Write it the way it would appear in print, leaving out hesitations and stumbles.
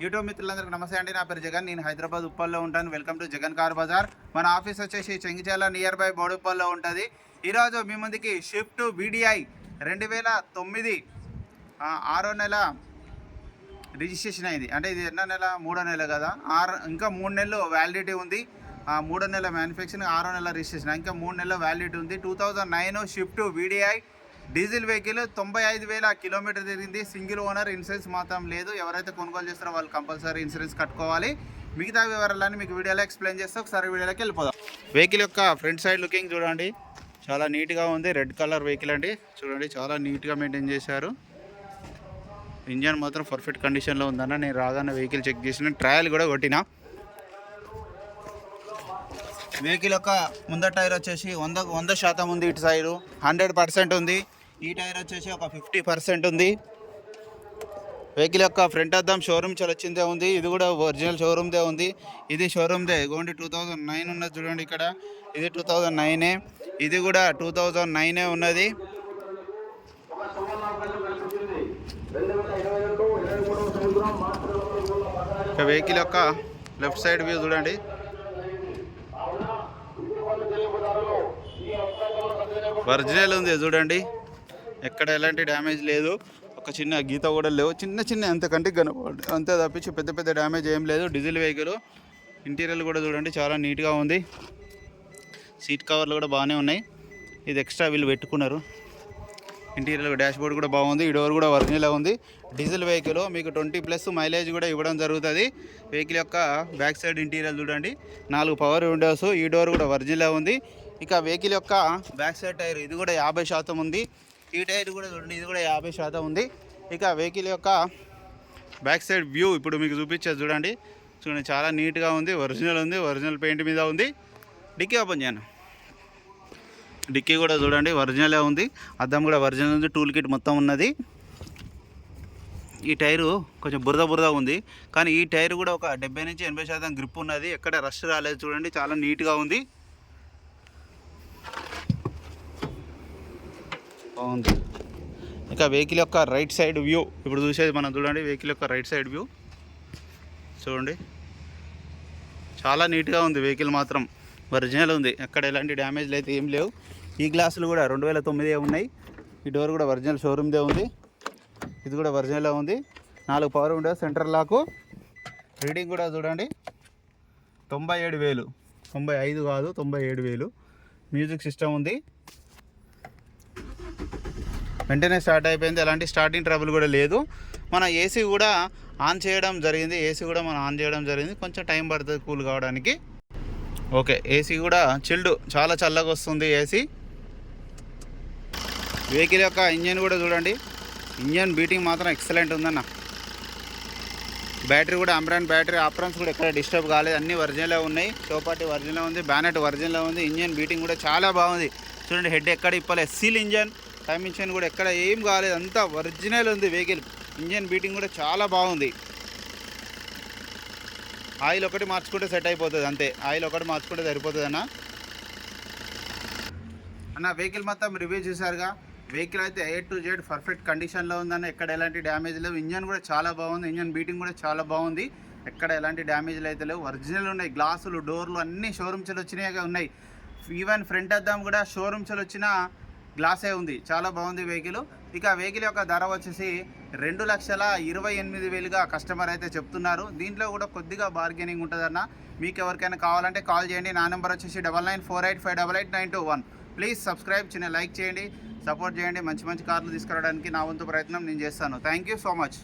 YouTube మిత్రులందరికీ నమస్తే అండి. నా పేరు జగన్. నేను హైదరాబాద్ ఉప్పల్లో ఉంటాను. Welcome to Jagan car bazaar. మన ఆఫీస్ వచ్చేసి చెంగిచెర్ల నియర్ బై బోడుప్పల్లో ఉంటుంది. ఈరోజు మీ ముందుకి షిఫ్ట్ VDI 2009 6వ నెల రిజిస్ట్రేషన్ అయింది. అంటే ఇది ఎన్నో నెల? 3వ నెల కదా. ఇంకా 3 నెలలు వ్యాలిడిటీ ఉంది. 3వ నెల మ్యానుఫ్యాక్చరింగ్, 6వ నెల రిజిస్ట్రేషన్, ఇంకా 3 నెలల వ్యాలిడిటీ ఉంది. 2009 Swift VDI diesel vehicle 95,000 kilometre తిరిగింది. సింగిల్ ఓనర్, ఇన్సూరెన్స్ మాత్రం లేదు. ఎవరైతే కొనుగోలు చేస్తారో వాళ్ళు కంపల్సరీ ఇన్సూరెన్స్ కట్టుకోవాలి. మిగతా వివరాలన్నీ మీకు వీడియోలో ఎక్స్ప్లెయిన్ చేస్తే ఒకసారి వీడియోలోకి వెళ్ళిపోదాం. వెహికల్ యొక్క ఫ్రంట్ సైడ్ లుకింగ్ చూడండి, చాలా నీట్గా ఉంది. రెడ్ కలర్ వెహికల్ అండి, చూడండి చాలా నీట్గా మెయింటైన్ చేశారు. ఇంజన్ మాత్రం పర్ఫెక్ట్ కండిషన్లో ఉందన్న. నేను రాగానే వెహికల్ చెక్ చేసిన, ట్రయల్ కూడా కొట్టిన. వెహికల్ యొక్క ముందర టైర్ వచ్చేసి 100% ఉంది. ఇటు సైడు 100% ఉంది. ఈ టైర్ వచ్చేసి ఒక 50% ఉంది. వెహికల్ యొక్క ఫ్రంట్ అద్దం షోరూమ్ వచ్చిందే ఉంది. ఇది కూడా ఒరిజినల్ షోరూమ్దే ఉంది. ఇది షోరూమ్దే. ఇగోండి 2009 ఉన్నది చూడండి ఇక్కడ. ఇది 2009. ఇది కూడా 2009 ఉన్నది. వెహికల్ యొక్క లెఫ్ట్ సైడ్ వ్యూ చూడండి. ఒరిజినల్ ఉంది చూడండి, ఎక్కడ ఎలాంటి డ్యామేజ్ లేదు. ఒక చిన్న గీత కూడా లేవు. చిన్న అంత కంటికి కనపడి అంతే తప్పించి పెద్ద డ్యామేజ్ ఏం లేదు. Diesel vehicle. ఇంటీరియర్ కూడా చూడండి చాలా నీట్గా ఉంది. సీట్ కవర్లు కూడా బాగానే ఉన్నాయి. ఇది ఎక్స్ట్రా వీళ్ళు పెట్టుకున్నారు. ఇంటీరియర్ డాష్ బోర్డ్ కూడా బాగుంది. ఈ డోర్ కూడా ఒరిజినల్ ఉంది. డీజిల్ వెహికల్ మీకు 20+ మైలేజ్ కూడా ఇవ్వడం జరుగుతుంది. వెహికల్ యొక్క బ్యాక్ సైడ్ ఇంటీరియర్ చూడండి, 4 పవర్ విండోస్. ఈ డోర్ కూడా ఒరిజినల్ ఉంది. ఇక వెహికల్ యొక్క బ్యాక్ సైడ్ టైర్ ఇది కూడా 50% ఉంది. ఈ టైర్ కూడా చూడండి, ఇది కూడా 50% ఉంది. ఇక వెహికల్ యొక్క బ్యాక్ సైడ్ వ్యూ ఇప్పుడు మీకు చూపించేది చూడండి. చాలా నీట్గా ఉంది. ఒరిజినల్ ఉంది. ఒరిజినల్ పెయింట్ మీద ఉంది. డిక్కీ ఓపెన్ చేయను. డిక్కీ కూడా చూడండి ఒరిజినలే ఉంది. అద్దం కూడా ఒరిజినల్ ఉంది. టూల్ కిట్ మొత్తం ఉన్నది. ఈ టైరు కొంచెం బురద ఉంది, కానీ ఈ టైర్ కూడా ఒక 70 నుంచి 80% గ్రిప్ ఉన్నది. ఎక్కడ రష్ రాలేదు చూడండి, చాలా నీట్గా ఉంది. బాగుంది. ఇక వెహికల్ యొక్క రైట్ సైడ్ వ్యూ ఇప్పుడు చూసేది మనం చూడండి. వెహికల్ యొక్క రైట్ సైడ్ వ్యూ చూడండి, చాలా నీట్గా ఉంది. వెహికల్ మాత్రం ఒరిజినల్ ఉంది. ఎక్కడ ఎలాంటి డ్యామేజ్లు అయితే ఏం లేవు. ఈ గ్లాసులు కూడా 2009 ఉన్నాయి. ఈ డోర్ కూడా ఒరిజినల్ షోరూమ్దే ఉంది. ఇది కూడా ఒరిజినల్ ఉంది. 4 పవర్ విండోస్, సెంటర్ లాకు. రీడింగ్ కూడా చూడండి 97,000, 95 కాదు 97,000. మ్యూజిక్ సిస్టమ్ ఉంది. వెంటనే స్టార్ట్ అయిపోయింది. ఎలాంటి స్టార్టింగ్ ట్రబుల్ కూడా లేదు. మన ఏసీ కూడా ఆన్ చేయడం జరిగింది. కొంచెం టైం పడుతుంది కూల్ కావడానికి. ఓకే, ఏసీ కూడా చిల్డ్, చాలా చల్లగా వస్తుంది ఏసీ. వెహికల్ యొక్క ఇంజన్ కూడా చూడండి. ఇంజన్ బీటింగ్ మాత్రం ఎక్సలెంట్ ఉందన్న. బ్యాటరీ కూడా అమ్రాన్ బ్యాటరీ. ఆప్రాన్స్ కూడా ఎక్కడ డిస్టర్బ్ కాలేదు. అన్నీ ఒరిజినల్ ఉన్నాయి. చౌపాటి ఒరిజినల్ ఉంది. బ్యానెట్ ఒరిజినల్ ఉంది. ఇంజన్ బీటింగ్ కూడా చాలా బాగుంది చూడండి. హెడ్ ఎక్కడ ఇప్పలేదు. సీల్ ఇంజన్, టైమ్ ఇంజన్ కూడా ఎక్కడ ఏం కాలేదు. అంతా ఒరిజినల్ ఉంది వెహికల్. ఇంజన్ బీటింగ్ కూడా చాలా బాగుంది. ఆయిల్ ఒకటి మార్చుకుంటే సెట్ అయిపోతుంది అంతే. ఆయిల్ ఒకటి మార్చుకుంటే సరిపోతుంది అన్న. వెహికల్ మొత్తం రివ్యూ చూసారుగా. వెహికల్ అయితే A to Z పర్ఫెక్ట్ కండిషన్లో ఉందన్న. ఎక్కడ ఎలాంటి డ్యామేజ్ లేవు. ఇంజన్ కూడా చాలా బాగుంది. ఇంజన్ బీటింగ్ కూడా చాలా బాగుంది. ఎక్కడ ఎలాంటి డ్యామేజ్లు అయితే లేవు. ఒరిజినల్ ఉన్నాయి. గ్లాసులు, డోర్లు అన్నీ షోరూమ్ చెల్ వచ్చినాయి ఉన్నాయి. ఈవెన్ ఫ్రంట్ అద్దం కూడా షోరూమ్ చెల్ వచ్చిన గ్లాసే ఉంది. చాలా బాగుంది వెహికల్. ఇక వెహికల్ యొక్క ధర వచ్చేసి 2,28,000గా కస్టమర్ అయితే చెప్తున్నారు. దీంట్లో కూడా కొద్దిగా బార్గెనింగ్ ఉంటుందన్న. మీకు ఎవరికైనా కావాలంటే కాల్ చేయండి. నా నెంబర్ వచ్చేసి 9948588891. ప్లీజ్ సబ్స్క్రైబ్, చిన్న లైక్ చేయండి, సపోర్ట్ చేయండి. మంచి కార్లు తీసుకురావడానికి నా వంతు ప్రయత్నం నేను చేస్తాను. Thank you so much.